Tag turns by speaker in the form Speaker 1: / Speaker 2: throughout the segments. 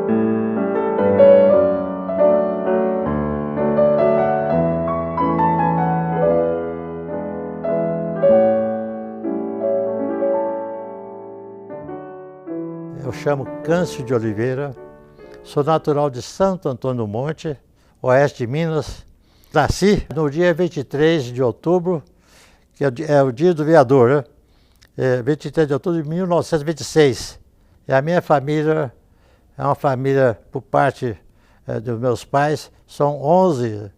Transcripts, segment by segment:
Speaker 1: Eu chamo Câncio de Oliveira, sou natural de Santo Antônio do Monte, oeste de Minas. Nasci no dia 23 de outubro, que é o dia do vereador, né? 23 de outubro de 1926. E a minha família é uma família, por parte dos meus pais, são 11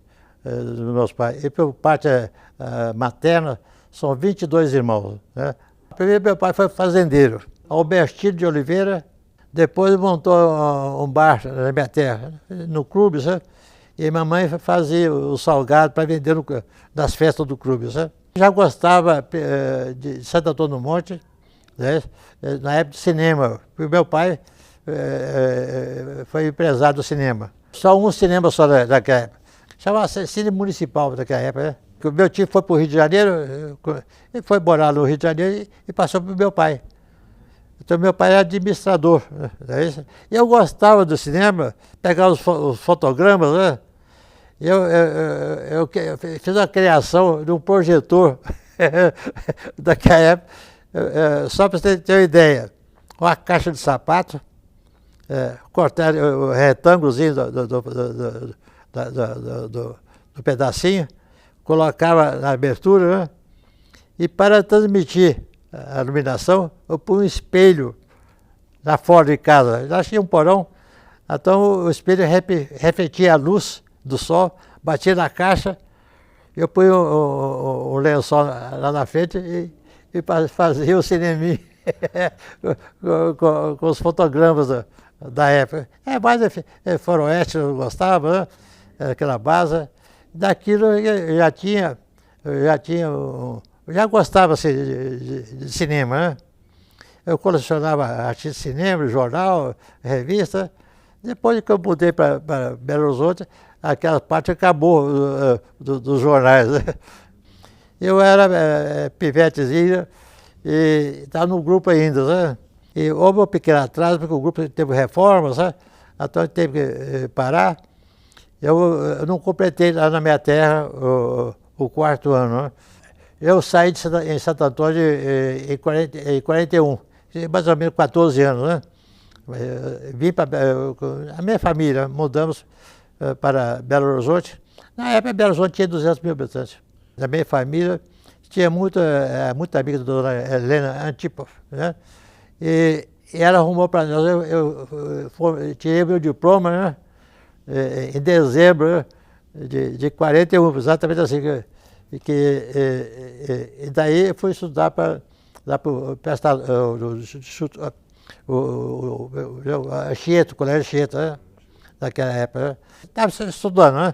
Speaker 1: dos meus pais. E por parte materna, são 22 irmãos, né? Primeiro meu pai foi fazendeiro, Albertino de Oliveira. Depois montou um bar na minha terra, no clube, sabe? E mamãe fazia o salgado para vender nas festas do clube, sabe? Já gostava de Santo Antônio do Monte, né? Na época de cinema. O meu pai foi empresário do cinema. Só um cinema só daquela época. Chamava Cine Municipal daquela época, né? O meu tio foi para o Rio de Janeiro, ele foi morar no Rio de Janeiro e passou para o meu pai. Então meu pai era administrador, né? E eu gostava do cinema, pegava os fotogramas, né? Eu fiz a criação de um projetor daquela época, só para você ter uma ideia. Uma caixa de sapato, cortar o retângulozinho do pedacinho, colocava na abertura, né? E para transmitir a iluminação, eu pus um espelho na fora de casa. Já tinha um porão, então o espelho refletia a luz do sol, batia na caixa, eu punha um lençol lá na frente e fazia o cineminha com os fotogramas da época. Mais faroeste eu gostava, né? Aquela base. Daquilo eu já gostava assim, de cinema, né? Eu colecionava artigos de cinema, jornal, revista. Depois que eu mudei para Belo Horizonte, aquela parte acabou dos jornais, né? Eu era pivetezinho e estava no grupo ainda, né? E houve um pequeno atraso, porque o grupo teve reformas, né? Então teve que parar. Eu não completei lá na minha terra o quarto ano, né? Eu saí em Santo Antônio em 41, mais ou menos 14 anos, né? Vim para a minha família, mudamos para Belo Horizonte. Na época, Belo Horizonte tinha 200 mil habitantes. Da minha família, tinha muita amiga da dona Helena Antipov, né? E ela arrumou para nós, eu tirei meu diploma, né? Em dezembro de 41, exatamente assim. E daí eu fui estudar para o Chieto, o Colégio Chieto, né? Naquela época. Estava estudando, né?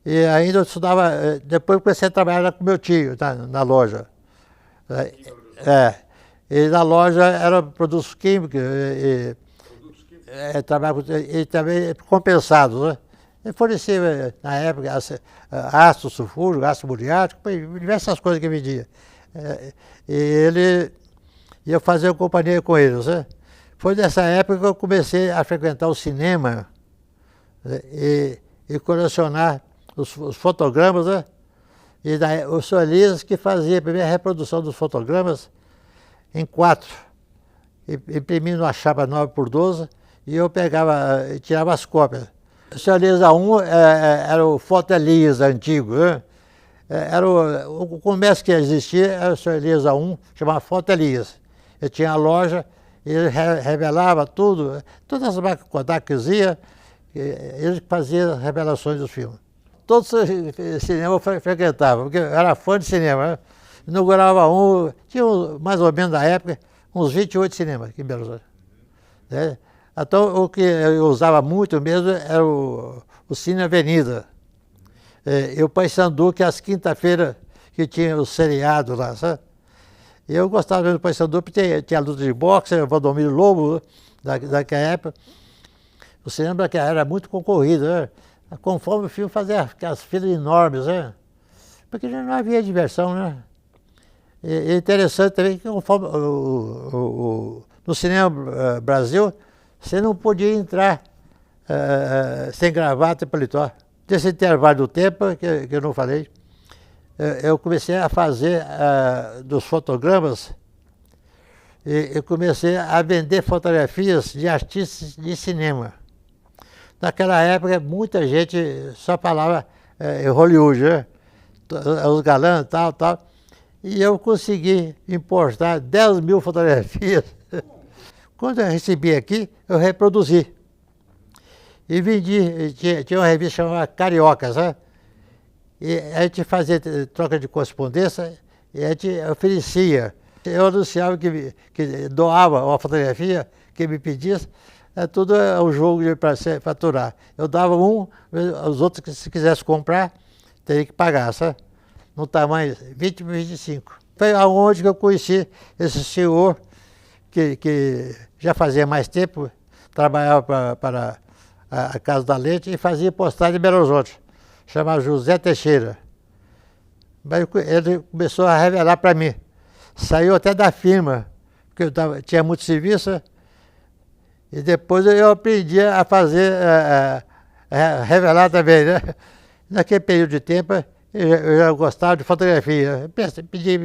Speaker 1: E ainda eu estudava, depois comecei a trabalhar com meu tio, tá, na loja. E na loja era produtos químicos, e também compensados, né? Ele fornecia, na época, ácido sulfúrico, ácido muriático, diversas coisas que vendia. E eu fazia companhia com eles, né? Foi nessa época que eu comecei a frequentar o cinema, né? E colecionar os fotogramas, né? E daí, o senhor Elias que fazia a primeira reprodução dos fotogramas em 4, imprimindo uma chapa 9x12, e eu pegava e tirava as cópias. O senhor Elias A1 era o Foto Elias antigo, né? Era o comércio que existia, era o senhor Elias A1, chamava Foto Elias. Ele tinha a loja, ele revelava tudo, todas as marcas Kodak que ia, ele fazia as revelações dos filmes. Todos os cinemas eu frequentava, porque eu era fã de cinema, né? Inaugurava tinha mais ou menos na época, uns 28 cinemas aqui em Belo Horizonte, né? Então, o que eu usava muito mesmo era o Cine Avenida. E o Paissandu, que às quinta-feiras que tinha o seriado lá, sabe? E eu gostava mesmo do Paissandu, porque tinha a luta de boxe, o Valdomiro Lobo, daquela época. O cinema era muito concorrido, né? Conforme o filme fazia aquelas filas enormes, né? Porque não havia diversão, né? E é interessante também que conforme no cinema Brasil, você não podia entrar sem gravata e paletó. Nesse intervalo do tempo, que eu não falei, eu comecei a fazer dos fotogramas, e eu comecei a vender fotografias de artistas de cinema. Naquela época, muita gente só falava em Hollywood, né? Os galãs, tal, tal. E eu consegui importar 10 mil fotografias. Quando eu recebi aqui, eu reproduzi. E vendi, tinha uma revista chamada Carioca, sabe? E a gente fazia troca de correspondência e a gente oferecia. Eu anunciava que doava uma fotografia, que me pedisse, tudo é um jogo para faturar. Eu dava os outros que se quisesse comprar, teria que pagar, sabe? No tamanho 20 por 25. Foi aonde que eu conheci esse senhor, que já fazia mais tempo, trabalhava para a Casa da Leite e fazia postagem em Belo Horizonte, chamado José Teixeira. Mas ele começou a revelar para mim. Saiu até da firma, porque eu tinha muito serviço, e depois eu aprendi a fazer, revelar também, né? Naquele período de tempo, eu já gostava de fotografia. Pedi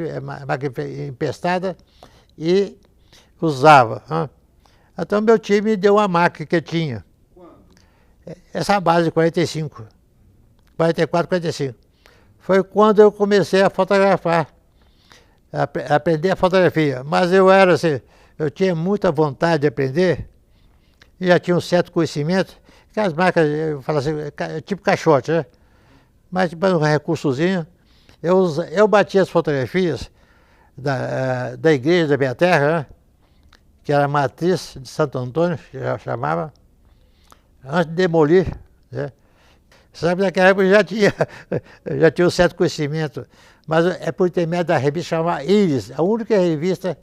Speaker 1: máquina emprestada e usava. Né? Então meu time me deu uma máquina que eu tinha. Essa base de 44, 45. Foi quando eu comecei a fotografar, a aprender a fotografia. Mas eu era assim, eu tinha muita vontade de aprender, e já tinha um certo conhecimento, que as marcas, eu falo assim, tipo caixote, né? Mas tipo um recursozinho, eu batia as fotografias da igreja da minha terra, né? Que era a matriz de Santo Antônio, que já chamava, antes de demolir, né? Sabe, naquela época eu já tinha um certo conhecimento, mas é por intermédio da revista chamada Iris, a única revista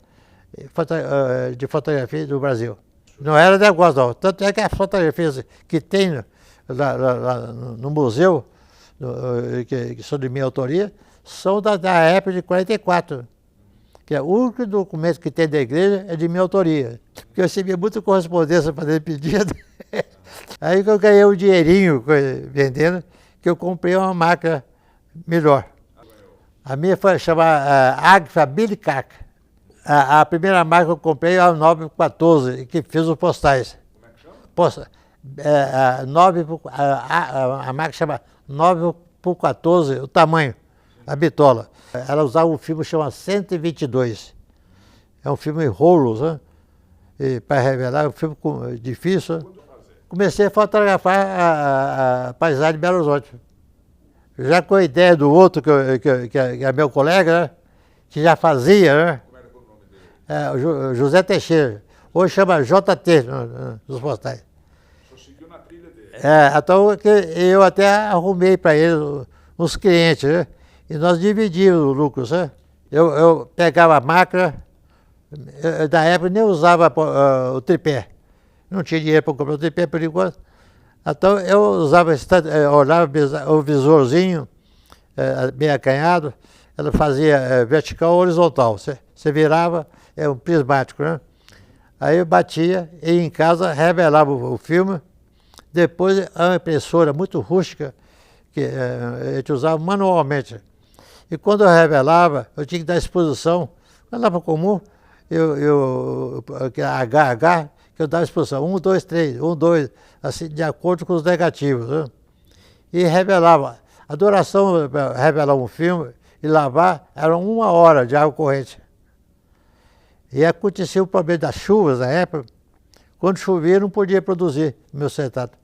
Speaker 1: de fotografia do Brasil. Não era negócio não, tanto é que as fotografias que tem lá no museu, que são de minha autoria, são da época de 44. Que é o único documento que tem da igreja é de minha autoria. Porque eu recebia muita correspondência para fazer pedido. Aí que eu ganhei um dinheirinho vendendo, que eu comprei uma máquina melhor. A minha foi chamada Agfa Bilicac. A primeira máquina que eu comprei é a 9x14, que fez os postais. Como é que chama? A máquina chama 9x14, o tamanho, a bitola. Ela usava um filme chamado 122. É um filme em rolos, né? Para revelar, é um filme difícil. Né? Comecei a fotografar a paisagem de Belo Horizonte. Já com a ideia do outro, que é meu colega, né? Que já fazia, né? Como era o nome dele? José Teixeira. Hoje chama JT nos postais. Só seguiu na trilha dele. Então eu até arrumei para ele uns clientes, né? E nós dividíamos o lucro, né? Eu pegava a máquina, na época nem usava o tripé. Não tinha dinheiro para comprar o tripé por enquanto. Então eu usava, olhava o visorzinho, meio acanhado, ela fazia vertical ou horizontal. Você virava, é um prismático, né? Aí eu batia e em casa revelava o filme. Depois a impressora muito rústica, que a gente usava manualmente. E quando eu revelava, eu tinha que dar exposição. Quando era comum, HH, que eu dava exposição. 1, 2, 3, 1, 2, assim, de acordo com os negativos. Né? E revelava. A duração para revelar um filme e lavar era 1 hora de água corrente. E acontecia o problema das chuvas na época. Quando chovia, não podia produzir meu cetato,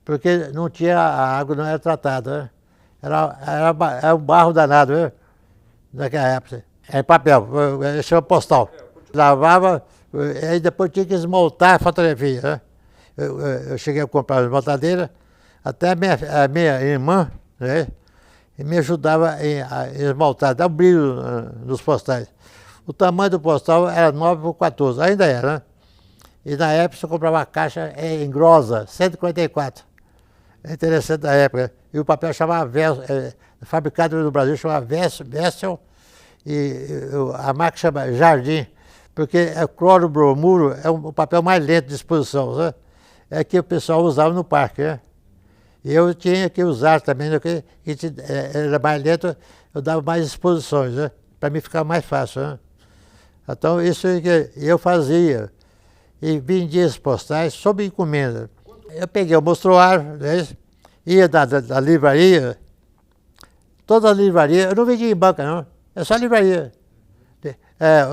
Speaker 1: porque não tinha, a água não era tratada. Né? Era um barro danado, né? Naquela época. É papel, chama postal. Lavava, aí depois tinha que esmaltar a fotografia. Né? Eu cheguei a comprar uma esmaltadeira, até a minha irmã, né? Me ajudava a esmaltar, dar um brilho nos postais. O tamanho do postal era 9x14, ainda era, né? E na época você comprava uma caixa em grossa, 144. É interessante da época. E o papel chamava fabricado no Brasil chamava Vessel, e a marca chama Jardim. porque o cloro bromuro é o papel mais lento de exposição, né? É que o pessoal usava no parque, né? E eu tinha que usar também, né? Que era mais lento, eu dava mais exposições, né? Para mim ficar mais fácil, né? Então isso que eu fazia e vendia as postais sob encomenda. Eu peguei o mostruário, né? Ia da livraria, toda a livraria, eu não vendia em banca não, é só livraria.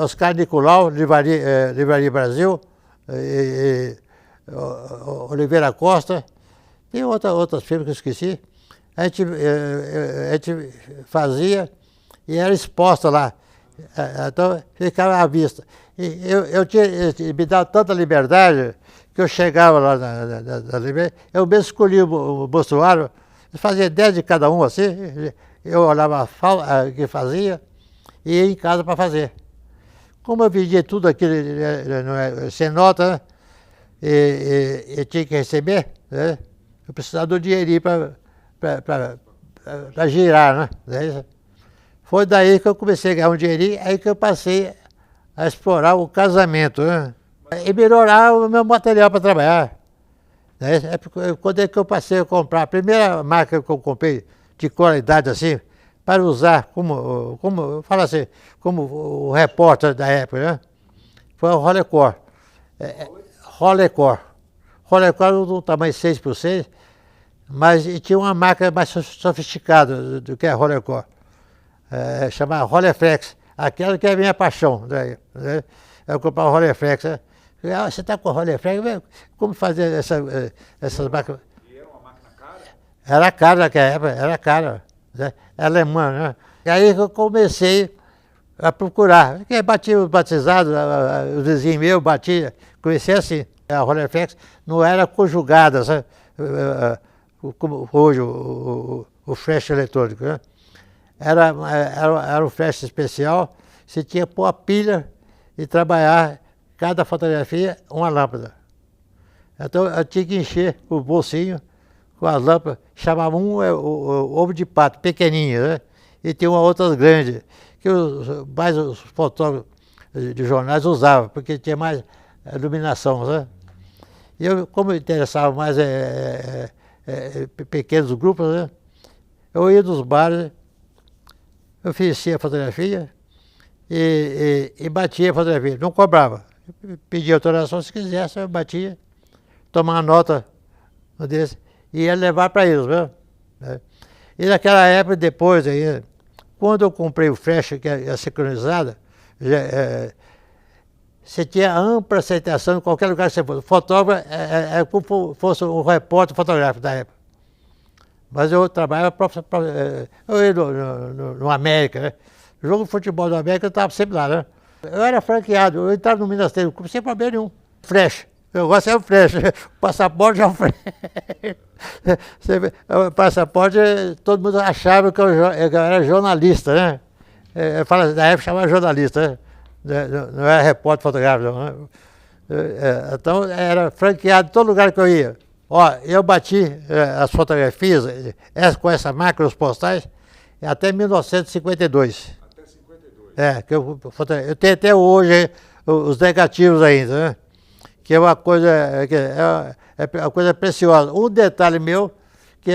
Speaker 1: Oscar Nicolau, Livraria Brasil, Oliveira Costa, tem outras firmas que eu esqueci. A gente fazia e era exposta lá, então ficava à vista. E eu tinha me dado tanta liberdade que eu chegava lá na livraria, eu mesmo escolhia o mostruário, fazia 10 de cada um assim, eu olhava o que fazia e ia em casa para fazer. Como eu vendia tudo aquilo sem nota, né? E tinha que receber, né? Eu precisava do dinheirinho para girar, né? Foi daí que eu comecei a ganhar um dinheirinho, aí que eu passei a explorar o casamento, né? E melhorar o meu material para trabalhar. Né? Quando é que eu passei a comprar, a primeira máquina que eu comprei de qualidade assim, para usar fala assim, como o repórter da época, né? Foi o Rollecor. Rollecor. Rollecor do tamanho 6x6, mas tinha uma máquina mais sofisticada do que a Rollecor. Chamada Rolleiflex, aquela que é a minha paixão. Né? Eu comprava o Rolleiflex. Né? Você está com o Rolleiflex? Como fazer essas máquinas?
Speaker 2: E era uma máquina cara?
Speaker 1: Era cara naquela época, era cara. Né? Alemã, né? E aí eu comecei a procurar. Porque batia os batizados, os vizinhos meus batiam, comecei assim. A Rolleiflex não era conjugada, sabe? Como hoje o flash eletrônico, né? Era um flash especial, você tinha que pôr a pilha e trabalhar cada fotografia uma lâmpada. Então eu tinha que encher o bolsinho com as lâmpadas, chamavam o ovo de pato, pequenininho, né? E tinha uma outra grande, que mais os fotógrafos de jornais usavam, porque tinha mais iluminação, né? E eu, como me interessava mais pequenos grupos, né? Eu ia nos bares, eu oferecia a fotografia e batia a fotografia, não cobrava. Pedia autorização se quisesse, eu batia, tomava nota desse e ia levar para eles, viu? E naquela época, depois, aí, quando eu comprei o flash, que é sincronizada, você tinha ampla aceitação em qualquer lugar que você fosse. O fotógrafo é como fosse um repórter fotográfico da época. Mas eu trabalhava eu ia no América, né? O jogo de futebol do América eu estava sempre lá, né? Eu era franqueado, eu entrava no Minas Tênis, sem problema nenhum. Flash. Eu gosto é o flash. O passaporte é o flash. O passaporte, todo mundo achava que eu era jornalista, né? Eu falo, na época chamava jornalista, né? Não era repórter fotográfico, não, né? Então era franqueado em todo lugar que eu ia. Ó, eu bati as fotografias com essa máquina, os postais, até 1952.
Speaker 2: Até 52?
Speaker 1: Que eu tenho até hoje os negativos ainda, né? Que é uma coisa, uma coisa preciosa. Um detalhe meu, que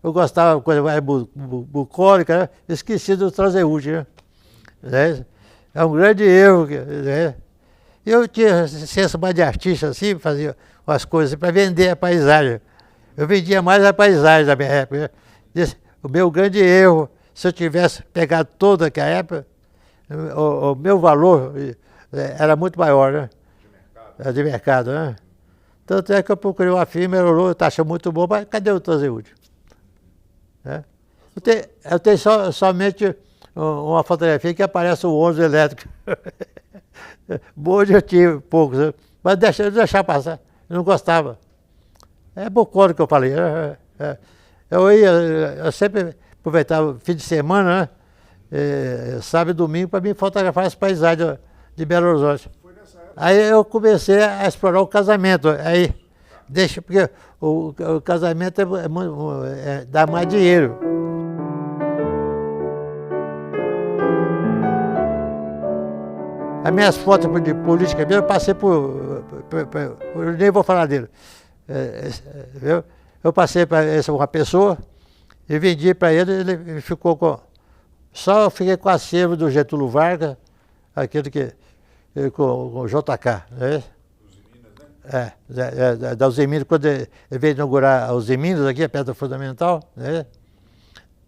Speaker 1: eu gostava de coisa mais bucólica, né? Esqueci do transeúnte, né? É um grande erro, né? Eu tinha senso mais de artista, assim, fazia umas coisas para vender a paisagem. Eu vendia mais a paisagem da minha época. Né? O meu grande erro, se eu tivesse pegado toda aquela época, o meu valor era muito maior, né? De mercado, né? Tanto é que eu procurei uma firma, melhorou, taxa muito boa, mas cadê o transeúnte? Né? Eu tenho somente uma fotografia que aparece o ônibus elétrico. Bonde eu tive poucos, né? Mas deixar passar, eu não gostava. É bucólico que eu falei. Eu sempre aproveitava o fim de semana, né? Sábado e domingo, para mim fotografar as paisagens de Belo Horizonte. Aí eu comecei a explorar o casamento. Aí, porque o casamento dá mais dinheiro. As minhas fotos de política mesmo, eu passei eu nem vou falar dele. Eu passei para uma pessoa e vendi para ele, ele ficou com... Só eu fiquei com o acervo do Getúlio Vargas, aquele que... com o JK, né? Da Usiminas, quando ele veio inaugurar a Usiminas aqui, perto do Fundamental, né?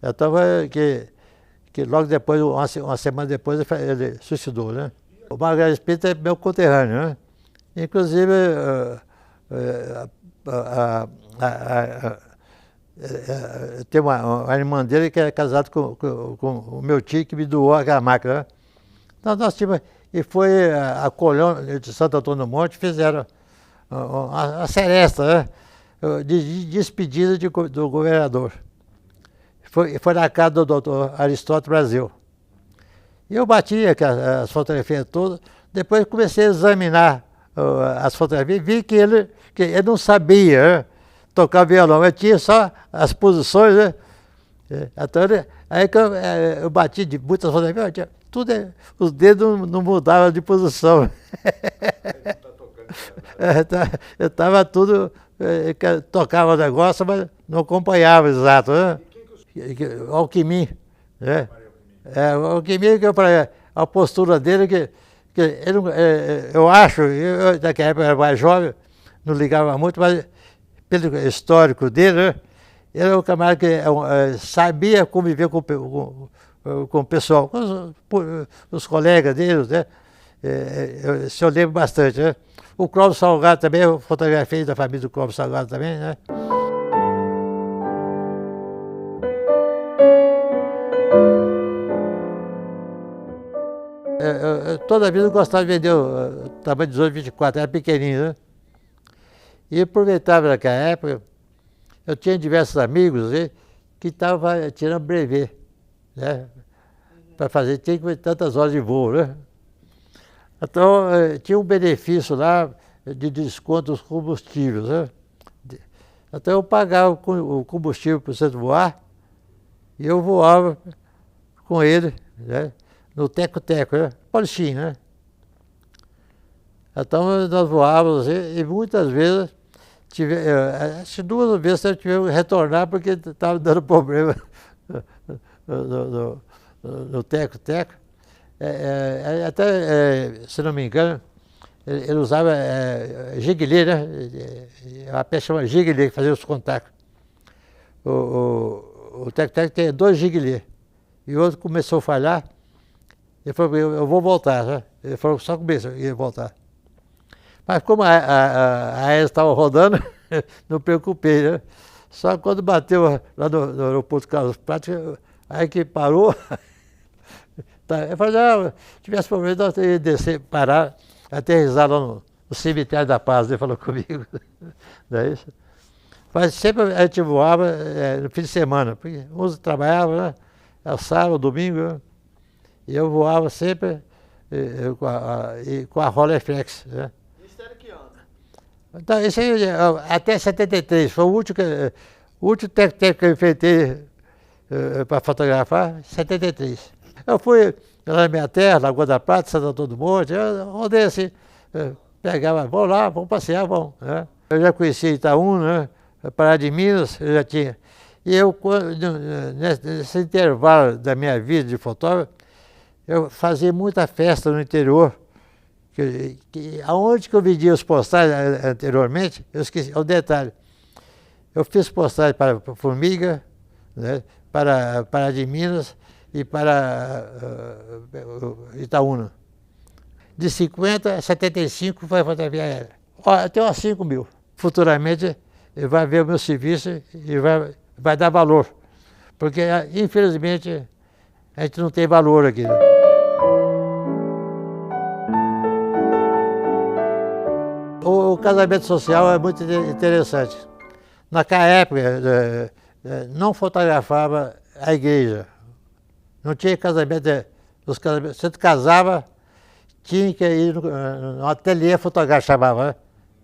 Speaker 1: Então, que logo depois, uma semana depois, ele suicidou, né? O Margareth Pinto é meu conterrâneo, né? Inclusive, tem uma irmã dele que é casada com o meu tio que me doou aquela máquina, né? Então, nós tínhamos... E foi a Colônia de Santo Antônio do Monte, fizeram a seresta, né? De despedida do governador. Foi na casa do doutor Aristóteles Brasil. E eu bati as fotografias todas, depois comecei a examinar as fotografias e vi que ele não sabia, né, tocar violão, ele tinha só as posições, né? Então, aí que eu bati de muitas fotografias, tudo, os dedos não mudavam de posição. Eu estava tudo, tocava o negócio, mas não acompanhava exato, né? Alckmin, né? O Alckmin, a postura dele, que ele, eu acho, naquela época eu era mais jovem, não ligava muito, mas pelo histórico dele, né? Ele é um camarada que sabia conviver com o pessoal, com os colegas dele, né? Isso eu lembro bastante, né? O Clóvis Salgado também, eu fotografei da família do Clóvis Salgado também, né? Toda a vida eu gostava de vender o tamanho 18, 24, era pequenininho, né? E aproveitava naquela época, eu tinha diversos amigos, né, que estavam tirando brevet, né? Para fazer, tinha que ter tantas horas de voo, né? Então, tinha um benefício lá de desconto dos combustíveis, né? Então, eu pagava o combustível para o centro voar e eu voava com ele, né? No teco-teco, né? Polichinho, né? Então, nós voávamos e muitas vezes, acho que 2 vezes eu tive que retornar porque estava dando problema no teco-teco. Até, se não me engano, ele usava giguilê, né? A peça chama giguilê, que fazia os contatos. O teco-teco tem 2 giguilê. E o outro começou a falhar. Ele falou, eu vou voltar, né? Ele falou, só começa, ia voltar. Mas como a Aérea estava rodando, não preocupei, né? Só quando bateu lá no aeroporto Carlos Prates, aí que parou. Eu falei, se tivesse problema, nós teríamos que descer, parar, aterrissar lá no cemitério da Paz, ele falou comigo. Não é isso? Mas sempre a gente voava no fim de semana, porque uns trabalhavam, né? Sábado, domingo, né? E eu voava sempre com a Rolleiflex, né?
Speaker 3: Isso era que ano?
Speaker 1: Então, isso aí, até 73, foi o último teco-teco que eu enfrentei para fotografar, 73. Eu fui lá na minha terra, Lagoa da Prata, Santo Antônio do Monte, eu rodei assim, pegava, vamos lá, vamos passear, vamos, né? Eu já conhecia Itaúna, né? Pará de Minas, eu já tinha. E eu, nesse intervalo da minha vida de fotógrafo, eu fazia muita festa no interior. Aonde que eu vendia os postais anteriormente, eu esqueci, é um detalhe. Eu fiz postais para Formiga, né, para de Minas e para Itaúna. De 50 a 75 foi a fotografia aérea. Até umas 5 mil. Futuramente vai ver o meu serviço e vai dar valor. Porque, infelizmente, a gente não tem valor aqui, né? O casamento social é muito interessante. Naquela época, não fotografava a igreja. Não tinha casamento. Você casava, tinha que ir no ateliê fotográfico, chamava,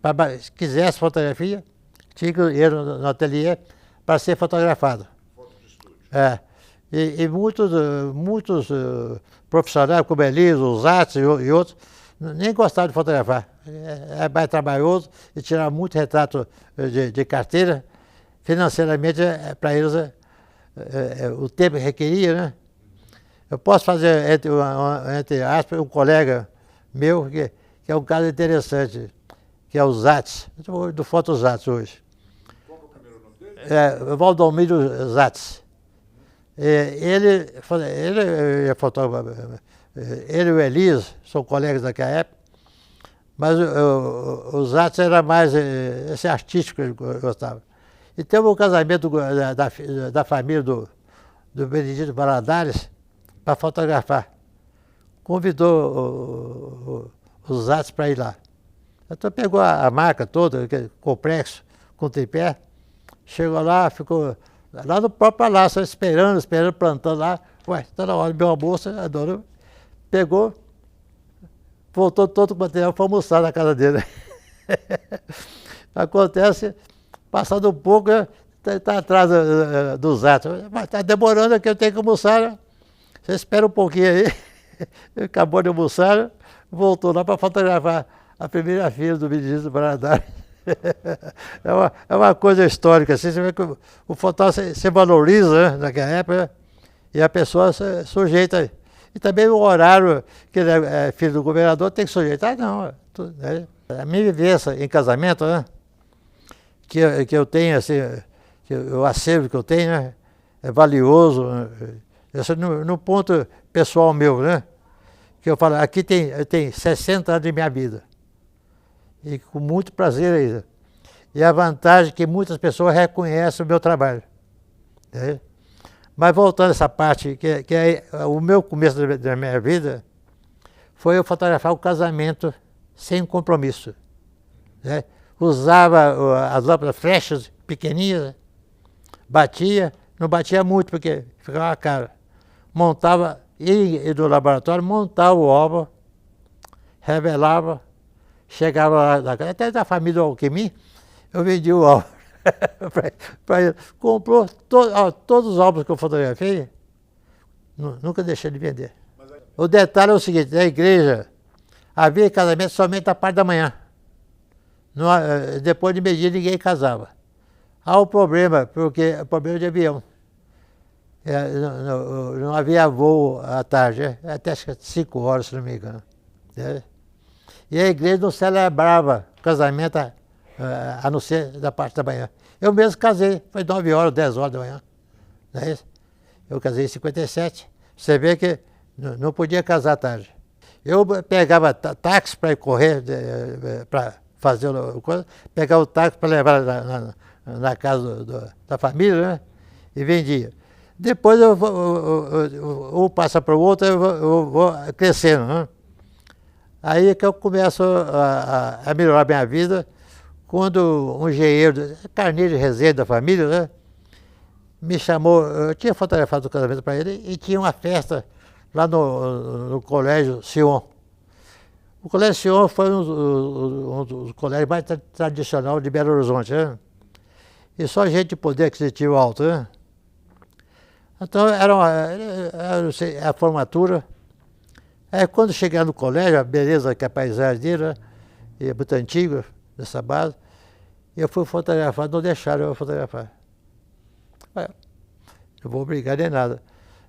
Speaker 1: né? Se quisesse fotografia, tinha que ir no ateliê para ser fotografado.
Speaker 2: Foto de estúdio.
Speaker 1: E muitos profissionais, como Elias, os Zatz e outros, nem gostavam de fotografar. É mais trabalhoso e tirar muito retrato de carteira. Financeiramente, para eles, o tempo que requeria, né? Eu posso fazer, entre aspas, um colega meu, que é um caso interessante, que é o Zatz, do Foto Zatz hoje.
Speaker 2: Qual que é o primeiro nome dele?
Speaker 1: Valdomiro Zatz. Ele é fotógrafo, ele e o Elias são colegas daquela época, mas o Zatz era mais esse artístico que ele gostava. E teve um casamento da família do Benedito Valadares para fotografar. Convidou o Zatz para ir lá. Então pegou a marca toda, complexo, com tripé, chegou lá, ficou lá no próprio palácio, esperando, plantando lá. Ué, está na hora de ver uma bolsa, adorou. Pegou, voltou todo o material para almoçar na casa dele. Acontece, passando um pouco, está atrás do Zatz. Mas está demorando aqui, eu tenho que almoçar. Né? Você espera um pouquinho aí. Acabou de almoçar, voltou lá para fotografar a primeira filha do Benedito Valadares. É uma coisa histórica, assim, você vê que o fotógrafo se valoriza, né, naquela época, e a pessoa se sujeita. E também o horário, que ele é filho do governador, tem que sujeitar, não. Né? A minha vivência em casamento, né, que eu tenho, assim, o acervo que eu tenho, né, é valioso. Isso no ponto pessoal meu, né? Que eu falo, aqui tem 60 anos de minha vida. E com muito prazer ainda. E a vantagem é que muitas pessoas reconhecem o meu trabalho. Né? Mas voltando a essa parte, que é o meu começo da minha vida, foi eu fotografar o casamento sem compromisso. Né? Usava as lâmpadas flechas pequenininhas, batia, não batia muito porque ficava caro. Montava, ia do laboratório, montava o álbum, revelava, chegava lá na casa, até da família do Alquimim, eu vendi o álbum para ele. Comprou todos os álbuns que eu fotografei, nunca deixei de vender. O detalhe é o seguinte, na igreja havia casamento somente à parte da manhã. Depois de meio-dia ninguém casava. Há um problema, porque o problema de avião. Não havia voo à tarde, até 5 horas, se não me engano. Né? E a igreja não celebrava casamento a não ser da parte da manhã. Eu mesmo casei, foi 9 horas, 10 horas da manhã. Não é isso? Eu casei em 57. Você vê que não podia casar à tarde. Eu pegava táxi para ir correr, para fazer a coisa, pegava o táxi para levar na casa da família, né? E vendia. Depois um passa para o outro, eu vou crescendo. Né? Aí é que eu começo a melhorar a minha vida, quando um engenheiro, carneiro de resenha da família, né, me chamou, eu tinha fotografado o casamento para ele, e tinha uma festa lá no Colégio Sion. O Colégio Sion foi um dos colégios mais tradicionais de Belo Horizonte, né? E só gente de poder aquisitivo alto, né? Então era a formatura. Aí quando cheguei no colégio, a beleza que a paisagem dele, né, e é muito antigo, nessa base, eu fui fotografar, não deixaram eu fotografar. Não vou brigar nem nada.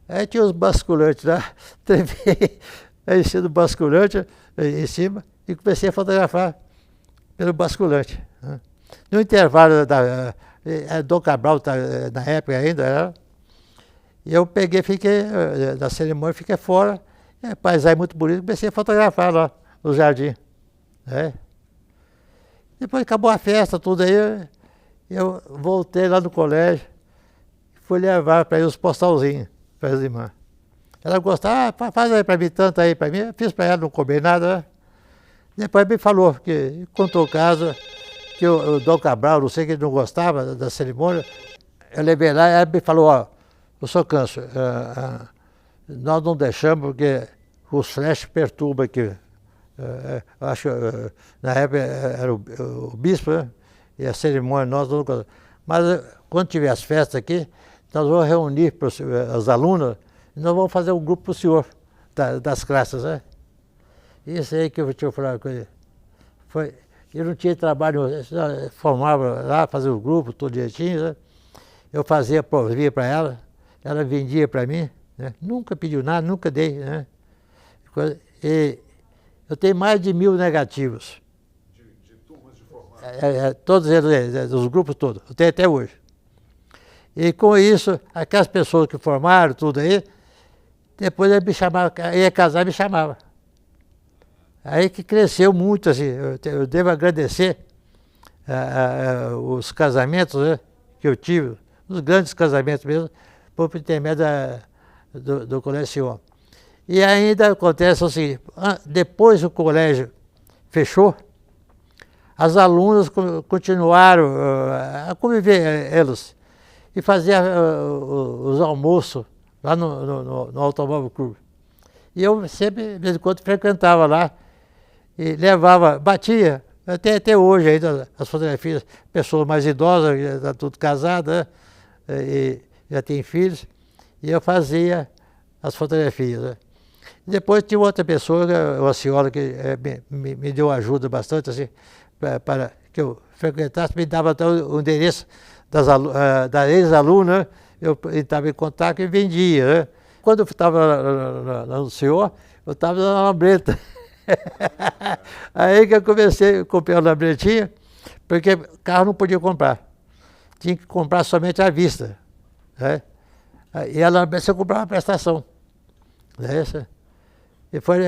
Speaker 1: Aí tinha os basculantes lá, tremei, enchi do basculante em cima e comecei a fotografar pelo basculante. Né? No intervalo Dom Cabral, na época ainda, e eu peguei, fiquei, da cerimônia, fiquei fora, paisagem muito bonita, comecei a fotografar lá no jardim. Né? Depois acabou a festa, tudo aí, eu voltei lá no colégio, fui levar para ir os postalzinhos para as irmãs. Ela gostava, faz aí para mim, tanto aí para mim, eu fiz para ela, não cobrei nada. Né? Depois me falou, que contou o caso, que o Dom Cabral, não sei que ele não gostava da cerimônia, eu levei lá e ela me falou, ó, o senhor Câncio, nós não deixamos porque os flashes perturbam aqui. Acho que na época era o bispo, né? E a cerimônia nós não. Mas quando tiver as festas aqui, nós vamos reunir as alunas e nós vamos fazer um grupo para o senhor, das classes, né? Isso aí que eu vou te falar uma coisa. Eu não tinha trabalho, eu formava lá, fazia o grupo, tudo direitinho, né? Eu provia para ela vendia para mim, né? Nunca pediu nada, nunca dei, né? E eu tenho mais de 1000 negativos.
Speaker 2: De turmas de formato?
Speaker 1: Todos eles, os grupos todos, eu tenho até hoje. E com isso, aquelas pessoas que formaram tudo aí, depois ele me chamava, ia casar e me chamava. Aí que cresceu muito, assim, eu devo agradecer os casamentos, né, que eu tive, os grandes casamentos mesmo, por intermédio do Colégio Sion. E ainda acontece assim, depois o colégio fechou, as alunas continuaram a conviver, elas, e faziam os almoços lá no Automóvel Clube. E eu sempre, de vez em quando, frequentava lá e levava, batia, até hoje ainda as fotografias, pessoas mais idosas, já está tudo casada, né, e já tem filhos, e eu fazia as fotografias, né. Depois tinha outra pessoa, uma senhora que me deu ajuda bastante, assim, para que eu frequentasse, me dava até o endereço da ex-aluna, eu estava em contato e vendia, né. Quando eu estava no senhor, eu estava na lambreta. Aí que eu comecei a comprar a lambretinha, porque carro não podia comprar. Tinha que comprar somente à vista, né. E a lambreta você comprava uma prestação. Né. E foi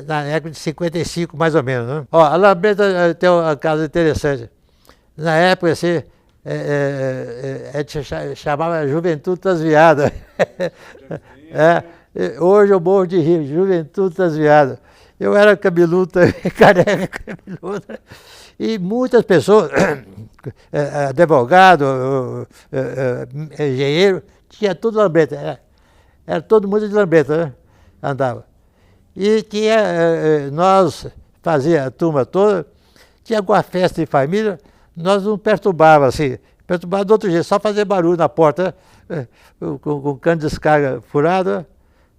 Speaker 1: na época de 55, mais ou menos. Né? Ó, a lambreta tem uma casa interessante. Na época, assim, a gente chamava Juventude das Viadas. Hoje eu morro de rir, Juventude das Viadas. Eu era cabeludo, careca, cabeludo. E muitas pessoas, advogado, engenheiro, tinha tudo lambreta. Era todo mundo de lambreta, né? Andava. E nós fazia a turma toda, tinha alguma festa de família, nós não perturbava assim, perturbava do outro jeito, só fazer barulho na porta, né? Com cano de descarga furado,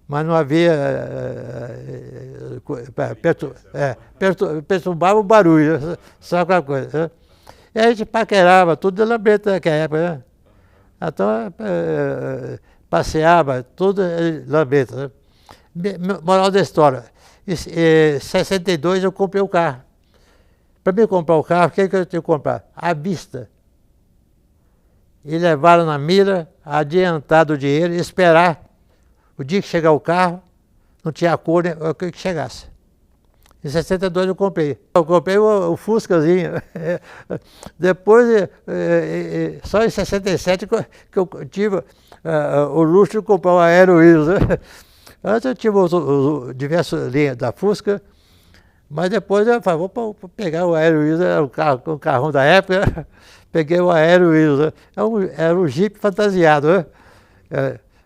Speaker 1: mas não havia perturbava o barulho, só aquela coisa. Né? E a gente paquerava tudo de lambreta naquela época, né? Então, passeava, tudo lambreta. Né? Moral da história, em 62 eu comprei o carro. Para mim comprar o carro, o que eu tinha que comprar? À vista. E levaram na mira, adiantar o dinheiro e esperar o dia que chegar o carro, não tinha cor, né, o que chegasse. Em 62 eu comprei. Eu comprei o Fuscazinho. Depois, só em 67 que eu tive o luxo de comprar um Aero Willis. Né? Antes eu tive diversas linhas da Fusca, mas depois eu falei, vou pegar o Aero Willis, era um carrão da época, né? Peguei o Aero Willis. Né? Era um Jeep fantasiado, né?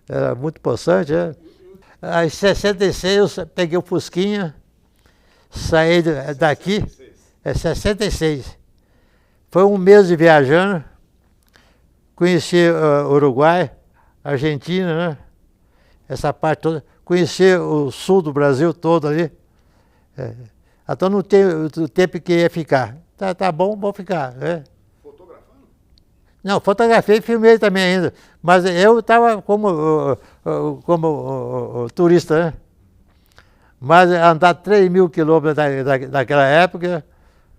Speaker 1: Era muito possante. Né? Aí em 66 eu peguei o Fusquinha, saí daqui, 66. Foi um mês de viajando, conheci Uruguai, Argentina, né? Essa parte toda, conheci o sul do Brasil todo ali. Então não tem o tempo que ia ficar. Tá bom, vou ficar. Né?
Speaker 2: Fotografando?
Speaker 1: Não, fotografei e filmei também ainda, mas eu estava como turista, né? Mas andar 3.000 quilômetros daquela época,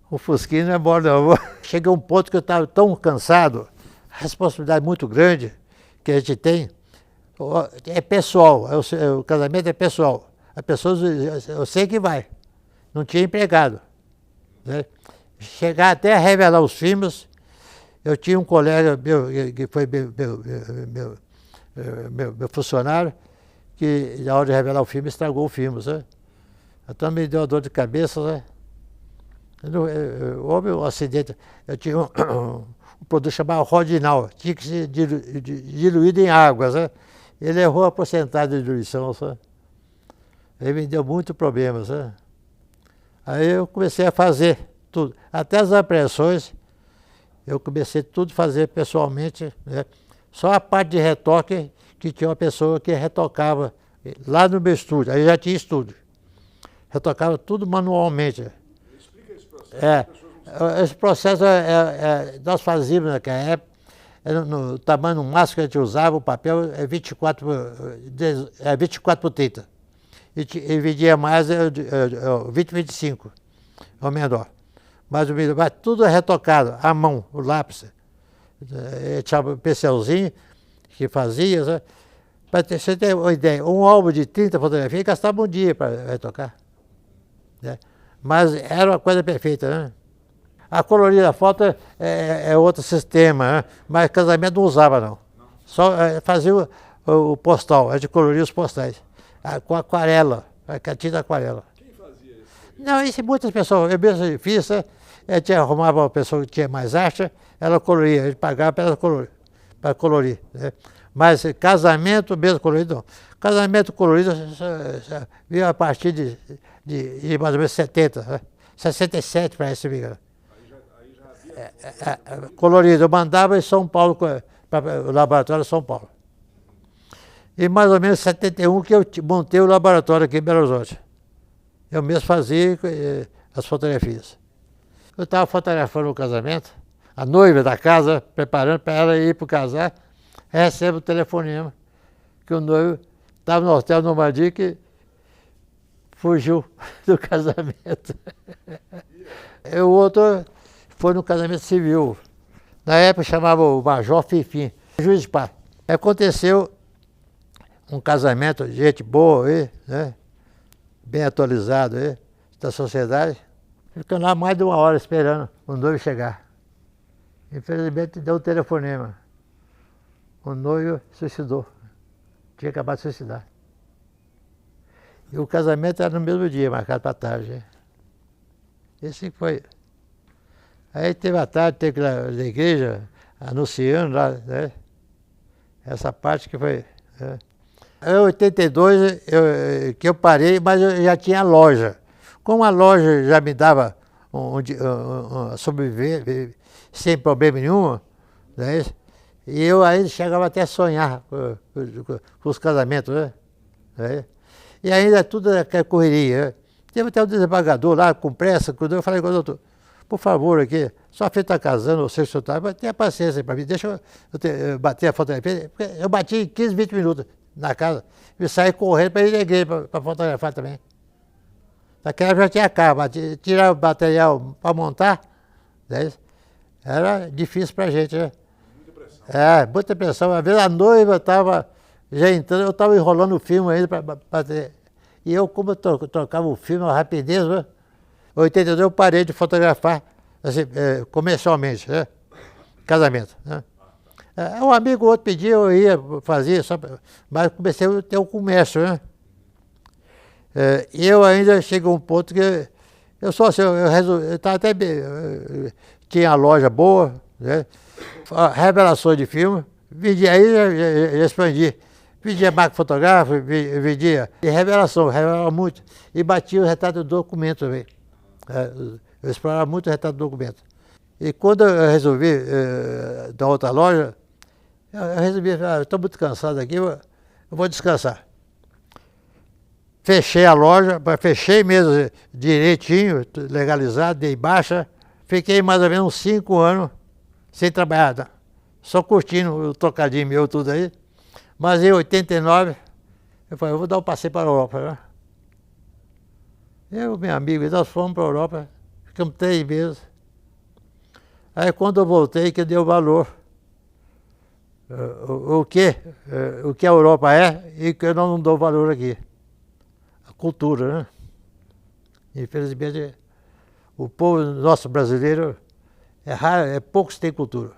Speaker 1: o Fusquinha não é bom não. Cheguei a um ponto que eu estava tão cansado, a responsabilidade muito grande que a gente tem, é pessoal, o casamento é pessoal. A pessoa, eu sei que vai, não tinha empregado. Né? Chegar até a revelar os filmes, eu tinha um colega meu, que foi meu funcionário, que na hora de revelar o filme estragou o filme, sabe? Então me deu uma dor de cabeça, né? Houve um acidente, eu tinha um produto chamado Rodinal, tinha que ser diluído em água, sabe? Ele errou a porcentagem de diluição, sabe? Ele me deu muito problema, sabe? Aí eu comecei a fazer tudo, até as ampliações, eu comecei tudo a fazer pessoalmente, né? Só a parte de retoque que tinha uma pessoa que retocava lá no meu estúdio, aí já tinha estúdio. Retocava tudo manualmente.
Speaker 2: Explica esse processo.
Speaker 1: Esse processo nós fazíamos naquela época, no tamanho máximo que a gente usava, o papel é 24 por 30. E dividia mais 20-25, é o menor. Mas tudo é retocado, à mão, o lápis. Tinha o pincelzinho que fazia, sabe? Para você ter uma ideia, um álbum de 30 fotografias gastava um dia para retocar. Né? Mas era uma coisa perfeita, né? A colorir da foto é outro sistema, né? Mas casamento não usava, não. Só fazia o postal, a gente coloria os postais. Com aquarela, com a tinta aquarela.
Speaker 2: Quem fazia isso?
Speaker 1: Não, isso muitas pessoas, eu mesmo fiz, né? A gente arrumava uma pessoa que tinha mais arte, ela coloria, a gente pagava para ela para colorir. Né? Mas casamento mesmo colorido, não. Casamento colorido veio a partir de mais ou menos 70, né? 67, parece, se me engano.
Speaker 2: Aí já havia...
Speaker 1: Colorido, eu mandava em São Paulo, para o laboratório de São Paulo. E mais ou menos em 71 que eu montei o laboratório aqui em Belo Horizonte. Eu mesmo fazia as fotografias. Eu estava fotografando o casamento, a noiva da casa, preparando para ela ir para o casar, recebe o telefonema que o noivo estava no hotel Normandia que fugiu do casamento. E o outro foi no casamento civil. Na época chamava o Major Fifim, juiz de paz. Aconteceu um casamento, gente boa aí, né? Bem atualizado aí, da sociedade. Ficando lá mais de uma hora esperando o noivo chegar. Infelizmente deu um telefonema. O noivo suicidou. Tinha acabado de suicidar. E o casamento era no mesmo dia, marcado para tarde. Esse foi. Aí teve a tarde, teve que ir lá na igreja, anunciando lá, né? Essa parte que foi. Né? Em 82 que eu parei, mas eu já tinha loja. Como a loja já me dava sobreviver sem problema nenhum, né? E eu ainda chegava até a sonhar com os casamentos, né? E ainda tudo aquela correria. Né? Teve até um desembargador lá com pressa, eu falei com o doutor, por favor, aqui, só filho está casando, ou seja, mas tenha paciência para mim, deixa eu bater a fotografia. Eu bati em 15, 20 minutos na casa e saí correndo para ir na igreja para fotografar também. Naquela já tinha carro, tirar o material para montar, né? Era difícil para a gente, né?
Speaker 2: Muita pressão.
Speaker 1: Muita pressão. Às vezes a noiva estava já entrando, eu estava enrolando o filme ainda para ter. E eu, como eu trocava o filme, a rapidez, né? Em 82 eu parei de fotografar, assim, comercialmente, né? Casamento. Né? Um amigo outro pedia, eu ia, fazia, mas comecei a ter o comércio, né? E eu ainda cheguei a um ponto que eu só assim, eu estava até tinha a loja boa, né? Revelações de filme, vendia aí, já expandi. Vendia máquina fotográfica, vendia e revelava muito. E batia o retrato do documento também. Eu explorava muito o retrato do documento. E quando eu resolvi dar outra loja, eu resolvi, estou muito cansado aqui, eu vou descansar. Fechei a loja, fechei mesmo direitinho, legalizado, dei baixa. Fiquei mais ou menos uns 5 anos sem trabalhar, só curtindo o trocadinho meu, tudo aí. Mas em 89, eu falei, eu vou dar um passeio para a Europa. Né? Eu, meu amigo, nós fomos para a Europa, ficamos 3 meses. Aí quando eu voltei, que deu valor. O que a Europa é e que eu não dou valor aqui. A cultura, né? Infelizmente, o povo nosso brasileiro é raro, poucos têm cultura.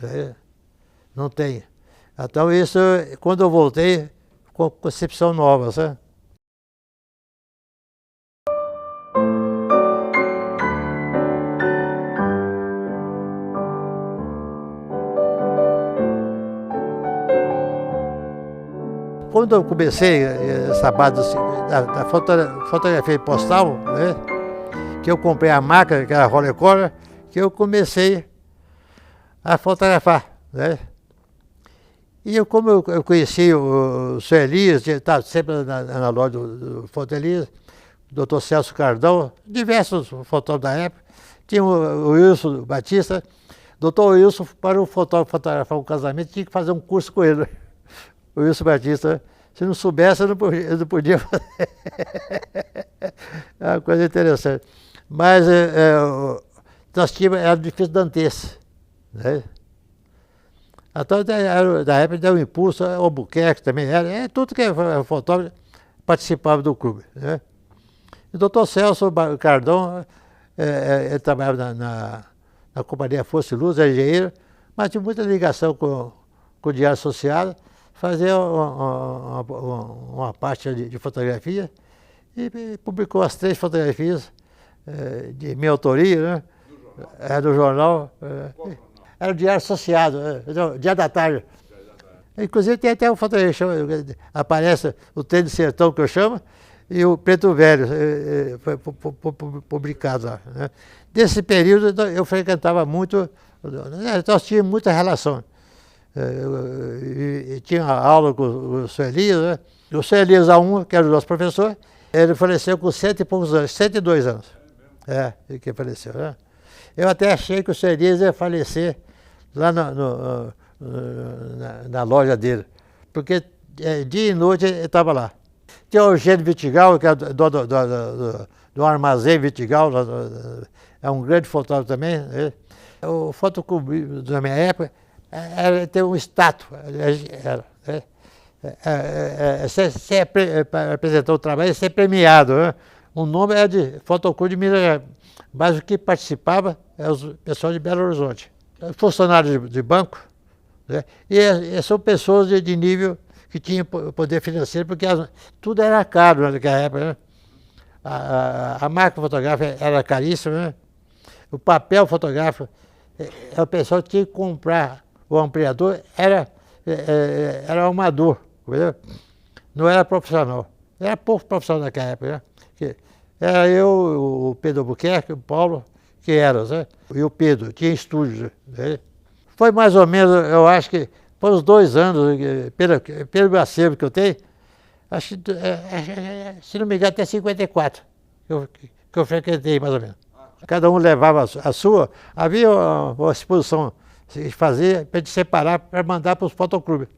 Speaker 1: Né? Não tem. Então isso, quando eu voltei, com concepção nova, sabe? Quando eu comecei essa base da fotografia postal, né, que eu comprei a máquina, que era a Rolleicolor, que eu comecei a fotografar, né? E como eu conheci o Sr. Elias, estava sempre na loja do Foto Elias, o Dr. Celso Cardão, diversos fotógrafos da época. Tinha o Wilson Batista. Dr. Wilson, para o fotógrafo fotografar um casamento, tinha que fazer um curso com ele. O Wilson Batista, se não soubesse, eu não podia fazer. É uma coisa interessante. Mas nós tínhamos, era difícil dantesco, né? Então, da época, deu um impulso, o Albuquerque também era, tudo que é fotógrafo participava do clube, né? E o doutor Celso Cardão, ele trabalhava na Companhia Força e Luz, era engenheiro, mas tinha muita ligação com o Diário Associado, fazia uma parte de fotografia e publicou as 3 fotografias de minha autoria, né? Do jornal. Era o Diário Associado, Dia da Tarde. Inclusive tem até uma fotografia, aparece o Trem do Sertão, que eu chamo, e o Preto Velho, foi publicado lá, né? Desse período eu frequentava muito, nós tínhamos muita relação. E tinha aula com o Sr. Elias, né? O Sr. Elias A1, que era o nosso professor, ele faleceu com 100 e poucos anos, 102 anos. Ele que faleceu, né? Eu até achei que o Sr. Elias ia falecer lá na loja dele, porque dia e noite ele estava lá. Tinha o Eugênio Vidigal, que é do Armazém Vidigal, é um grande fotógrafo também, né? O fotoclube da minha época era ter um estátua, você apresentou o trabalho e ser premiado, né? O nome é de Fotoclube de Minas, mas o que participava é o pessoal de Belo Horizonte. Funcionários de banco, né? E são pessoas de nível que tinham poder financeiro, porque tudo era caro naquela época, né? A máquina fotográfica era caríssima, né? O papel fotográfico, o pessoal tinha que comprar o ampliador, era amador, entendeu? Não era profissional. Era pouco profissional naquela época, né? Era eu, o Pedro Albuquerque, o Paulo, que eram, né? E o Pedro, tinha estúdio, né? Foi mais ou menos, eu acho que foi uns 2 anos, pelo acervo que eu tenho, acho, se não me engano, até 54, que eu frequentei mais ou menos. Cada um levava a sua, havia uma exposição que se fazia para gente separar, para mandar para os fotoclubes.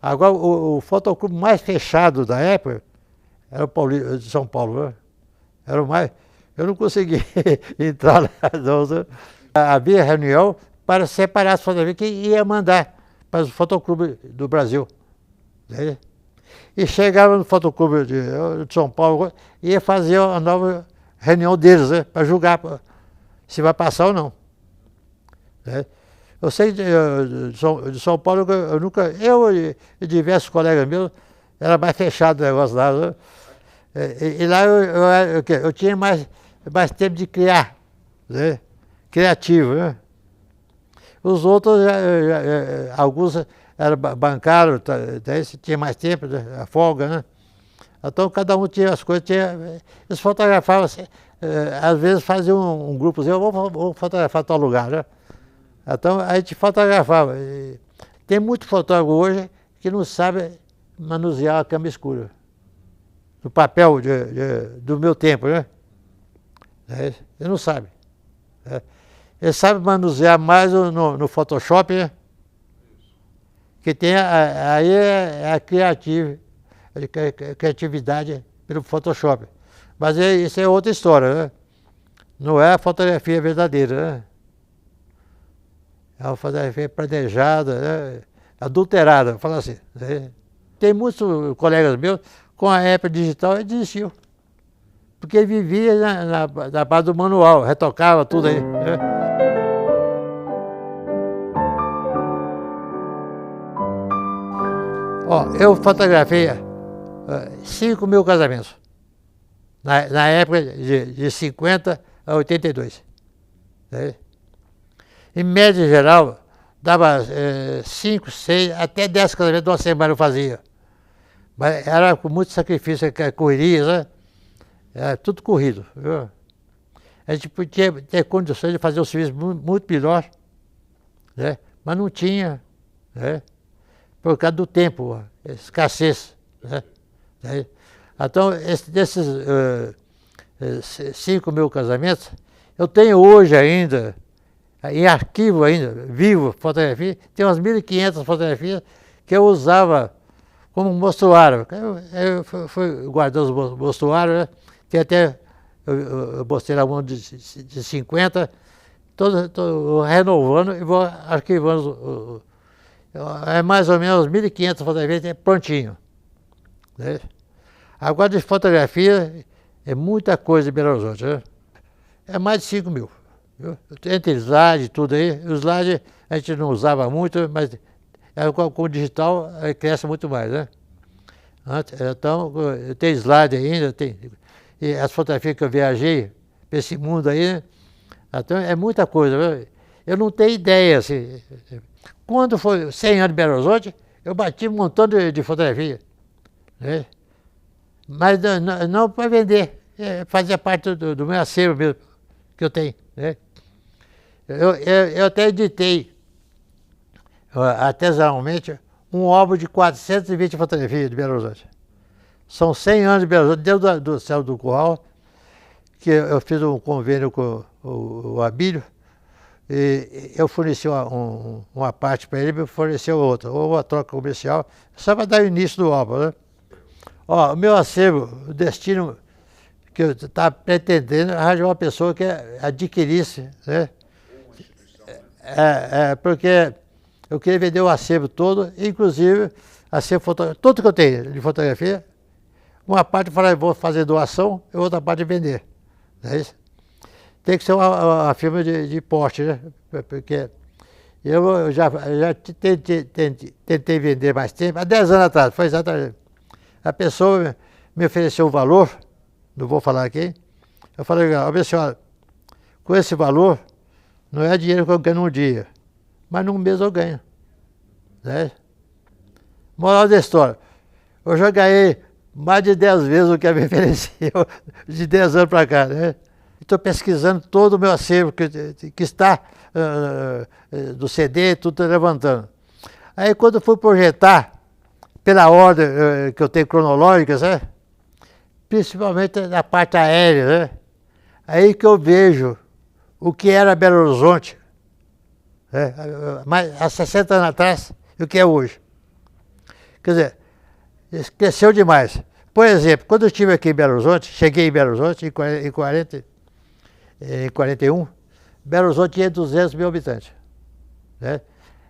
Speaker 1: Agora, o fotoclube mais fechado da época era o Paulista de São Paulo, né? Era o mais. Eu não consegui entrar lá. Havia reunião para separar as fotografias que ia mandar para os fotoclubes do Brasil, né? E chegava no fotoclube de São Paulo e ia fazer a nova reunião deles, né? Para julgar se vai passar ou não, né? Eu sei de São Paulo, eu e diversos colegas meus, era mais fechado o negócio lá, né? E lá eu tinha mais tempo de criar, né? Criativo, né? Os outros, alguns eram bancários, tinha mais tempo, né? A folga, né? Então cada um tinha as coisas, eles fotografavam, às vezes faziam um grupozinho, vou fotografar tal lugar, né? Então a gente fotografava. Tem muito fotógrafo hoje que não sabe manusear a câmera escura. No papel do meu tempo, né? Ele não sabe. Ele sabe manusear mais no Photoshop, né? Que tem aí é a criatividade pelo Photoshop. Mas isso é outra história, né? Não é a fotografia verdadeira, né? É uma fotografia planejada, né? Adulterada, fala assim, né? Tem muitos colegas meus, com a época digital, ele desistiu. Porque ele vivia na base do manual, retocava tudo aí, né? Ó, eu fotografei 5 mil casamentos, na época de 50 a 82. Né? Em média geral, dava 5, 6, até 10 casamentos de uma semana eu fazia. Mas era com muito sacrifício, correria, né? Era tudo corrido, viu? a gente podia ter condições de fazer um serviço muito melhor, né? Mas não tinha, né? Por causa do tempo, escassez, né? Então, desses 5.000 casamentos, eu tenho hoje ainda, em arquivo ainda, vivo, fotografia, tem umas 1.500 fotografias que eu usava como mostruário. Eu fui guardando os mostruários, né? Tem até, eu botei na mão de 50, tô renovando e vou arquivando. É mais ou menos 1.500 fotografias prontinho, né? Agora de fotografia é muita coisa em Belo Horizonte, né? É mais de 5.000. Viu? Entre slide e tudo aí, o slide a gente não usava muito, mas com o digital cresce muito mais, né? Então, tem slide ainda, e as fotografias que eu viajei para esse mundo aí, né? Então é muita coisa, viu? Eu não tenho ideia, assim. Quando foi 100 anos de Belo Horizonte, eu bati um montão de fotografia, né? Mas não para vender, fazia parte do meu acervo mesmo, que eu tenho, né? Eu até editei, artesanalmente, um álbum de 420 fotografias de Belo Horizonte. São 100 anos de Belo Horizonte, dentro do Céu do Curral, que eu fiz um convênio com o Abílio, e eu forneci uma parte para ele, me forneceu outra, ou uma troca comercial, só para dar o início do álbum, né? Ó, o meu acervo, o destino que eu estava pretendendo arranjar uma pessoa que adquirisse, né? Porque eu queria vender o acervo todo, inclusive acervo fotográfico, tudo que eu tenho de fotografia, uma parte eu falei, vou fazer doação e outra parte vender. Não é isso? Tem que ser uma firma de porte, né? Porque eu já tentei vender mais tempo, há 10 anos atrás, foi exatamente. A pessoa me ofereceu um valor, não vou falar aqui, eu falei, ó, minha senhora, com esse valor, não é dinheiro que eu ganho num dia, mas num mês eu ganho, né? Moral da história, eu já ganhei mais de 10 vezes o que ela me ofereceu, de 10 anos para cá, né? Estou pesquisando todo o meu acervo que está do CD, tudo tá levantando. Aí quando eu fui projetar, pela ordem que eu tenho cronológica, né? Principalmente na parte aérea, né? Aí que eu vejo o que era Belo Horizonte, né? Há 60 anos atrás, e o que é hoje. Quer dizer, cresceu demais. Por exemplo, quando eu estive aqui em Belo Horizonte, cheguei em Belo Horizonte em 41, Belo Horizonte tinha 200 mil habitantes, né?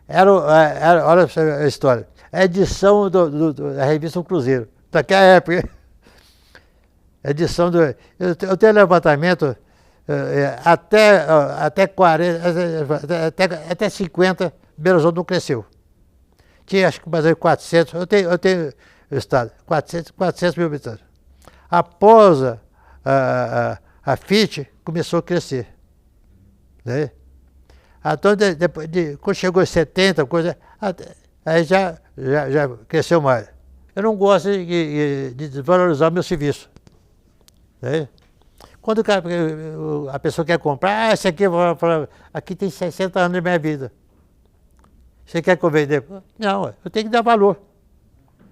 Speaker 1: Olha a história, a edição da revista O Cruzeiro, daquela época. Edição eu tenho levantamento até 40, até 50, Belo Horizonte não cresceu. Tinha acho que mais de 400, eu tenho o estado, 400 mil habitantes. Após a FIT, começou a crescer, né? Então, depois quando chegou em 70, aí já cresceu mais. Eu não gosto de desvalorizar o meu serviço, né? Quando a pessoa quer comprar, esse aqui tem 60 anos de minha vida. Você quer que eu venda? Não, eu tenho que dar valor.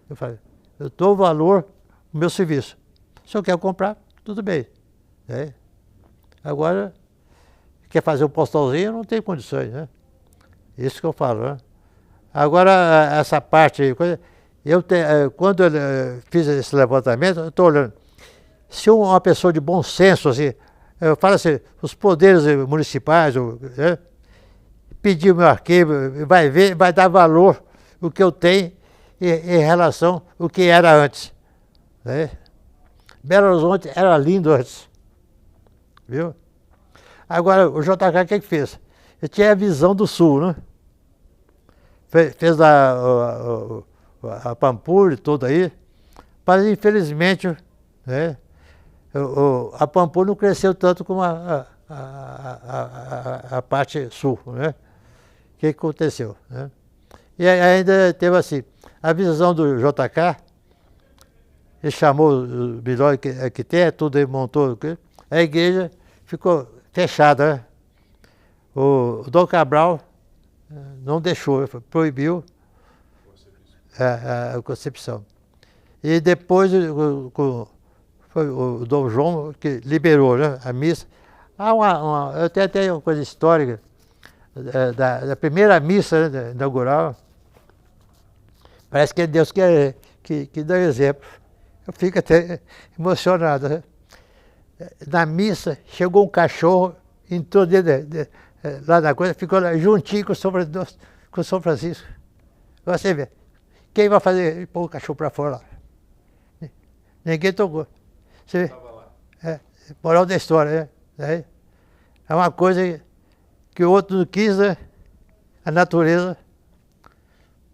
Speaker 1: Eu falei, eu dou valor ao meu serviço. Se eu quero comprar, tudo bem, né? Agora, quer fazer um postalzinho, eu não tenho condições, né? Isso que eu falo, né? Agora, essa parte, quando eu fiz esse levantamento, eu estou olhando. Se uma pessoa de bom senso, assim, eu falo assim, os poderes municipais, né, pedir o meu arquivo, vai ver, vai dar valor o que eu tenho em relação ao que era antes, né? Belo Horizonte era lindo antes, viu? Agora, o JK, o que fez? Ele tinha a visão do sul, né? Fez a Pampulha toda aí, mas infelizmente, né, a Pampulha não cresceu tanto como a parte sul, né? O que aconteceu, né? E ainda teve assim, a visão do JK, ele chamou o melhor arquiteto, tudo, ele montou a igreja, ficou fechada, né? O Dom Cabral não deixou, proibiu a concepção. E depois foi o Dom João que liberou, né, a missa. Eu tenho até uma coisa histórica da primeira missa, né, inaugural. Parece que é Deus que dá exemplo. Eu fico até emocionado, né? Na missa, chegou um cachorro, entrou lá na coisa, ficou lá juntinho com o São Francisco. Você vê, quem vai fazer pôr o cachorro para fora lá? Ninguém tocou. Você vê? Moral da história, né? É uma coisa que o outro não quis, né? A natureza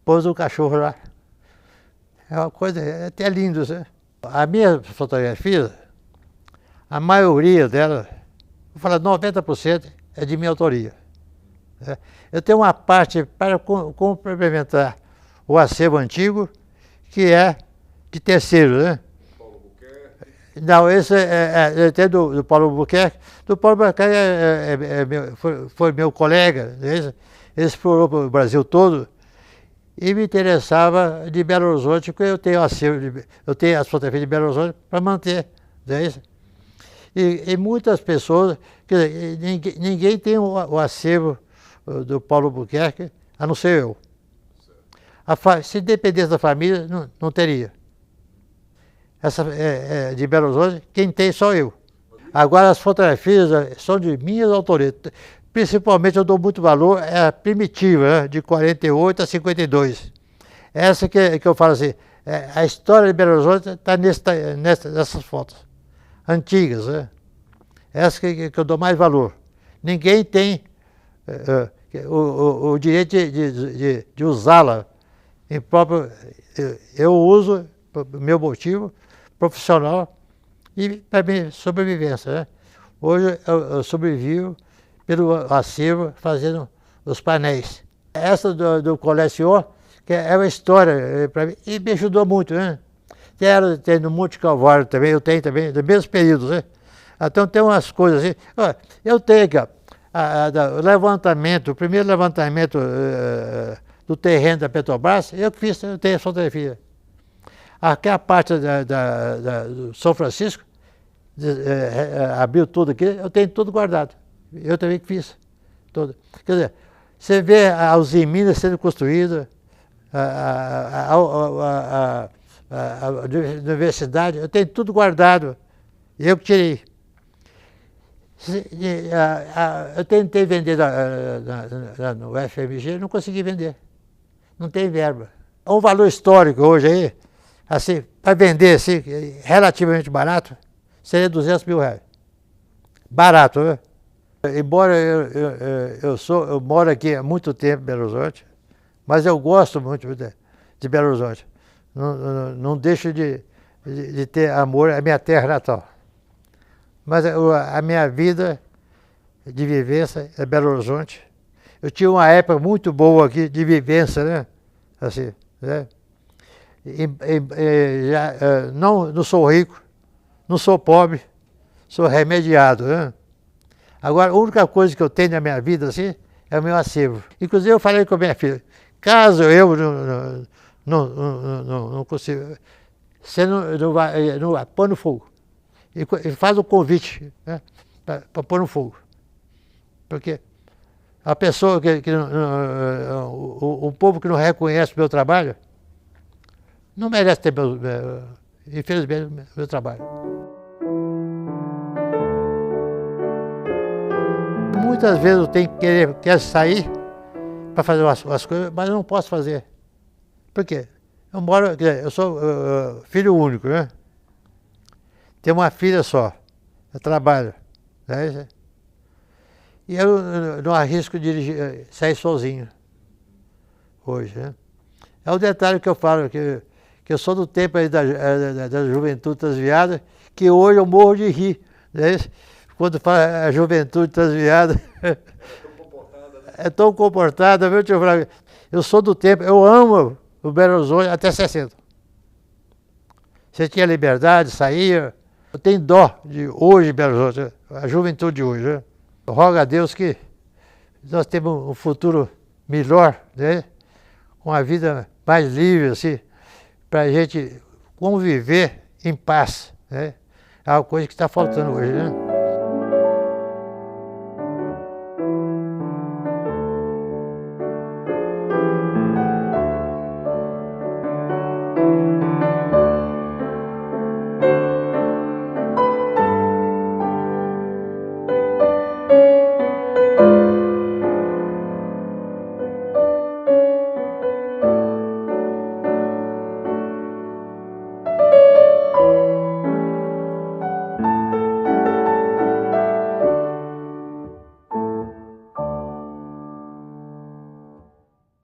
Speaker 1: pôs o cachorro lá. É uma coisa, é até lindo, né? A minha fotografia, a maioria dela, vou falar 90%, é de minha autoria. Né? Eu tenho uma parte para complementar o acervo antigo, que é de terceiro, né?
Speaker 2: Paulo Buquerque.
Speaker 1: Não, esse é do Paulo Buquerque. Do Paulo Buquerque foi meu colega, ele explorou para o Brasil todo e me interessava de Belo Horizonte, porque eu tenho acervo, eu tenho as fotografias de Belo Horizonte para manter. E muitas pessoas, quer dizer, ninguém tem o acervo do Paulo Buquerque, a não ser eu. Se dependesse da família, não teria. Essa de Belo Horizonte, quem tem só eu. Agora as fotografias são de minhas autorias. Principalmente eu dou muito valor à primitiva, né, de 48 a 52. Essa que eu falo assim, a história de Belo Horizonte está nessas fotos antigas, né? Essa que eu dou mais valor. Ninguém tem o direito de usá-la em próprio. Eu uso para meu motivo profissional e para minha sobrevivência, né? Hoje eu sobrevivo pelo acervo fazendo os painéis. Essa do Colecion, que é uma história para mim, e me ajudou muito, né? Tem no Monte Calvário também, eu tenho também, do mesmo período, né? Então tem umas coisas assim. Eu tenho aqui, o levantamento, o primeiro levantamento do terreno da Petrobras, eu que fiz, eu tenho a fotografia. Aqui a parte do São Francisco, abriu tudo aqui, eu tenho tudo guardado. Eu também que fiz. Tudo. Quer dizer, você vê a usina Minas sendo construída, a universidade, eu tenho tudo guardado. Eu que tirei. Eu tentei vender no FMG, não consegui vender. Não tem verba. Um valor histórico hoje aí, assim, para vender assim, relativamente barato, seria R$200 mil. Barato, né? Embora eu moro aqui há muito tempo em Belo Horizonte, mas eu gosto muito de Belo Horizonte. Não deixo de ter amor à minha terra natal. Mas a minha vida de vivência é Belo Horizonte. Eu tinha uma época muito boa aqui de vivência, né? Assim, né? Não sou rico, não sou pobre, sou remediado, né? Agora, a única coisa que eu tenho na minha vida, assim, é o meu acervo. Inclusive, eu falei com a minha filha, caso eu não consiga, você não vai pôr no fogo. E faz o convite, né, para pôr no fogo. Porque a pessoa o povo que não reconhece o meu trabalho, não merece ter, infelizmente, meu trabalho. Muitas vezes eu tenho que querer sair para fazer as coisas, mas eu não posso fazer. Por quê? Eu sou filho único, né? Tenho uma filha só, eu trabalho. Né? E eu não arrisco dirigir, sair sozinho hoje, né? É o detalhe que eu falo, que eu sou do tempo aí da juventude transviada, que hoje eu morro de rir. Né? Quando fala a juventude transviada, é tão comportada, viu, tio Flávio? Eu sou do tempo, eu amo o Belo Horizonte até 60. Você tinha liberdade, saía. Eu tenho dó de hoje Belo Horizonte. a juventude hoje, né? Eu rogo a Deus que nós temos um futuro melhor, né? Com a vida mais livre, assim, para a gente conviver em paz, né? É uma coisa que está faltando hoje, né?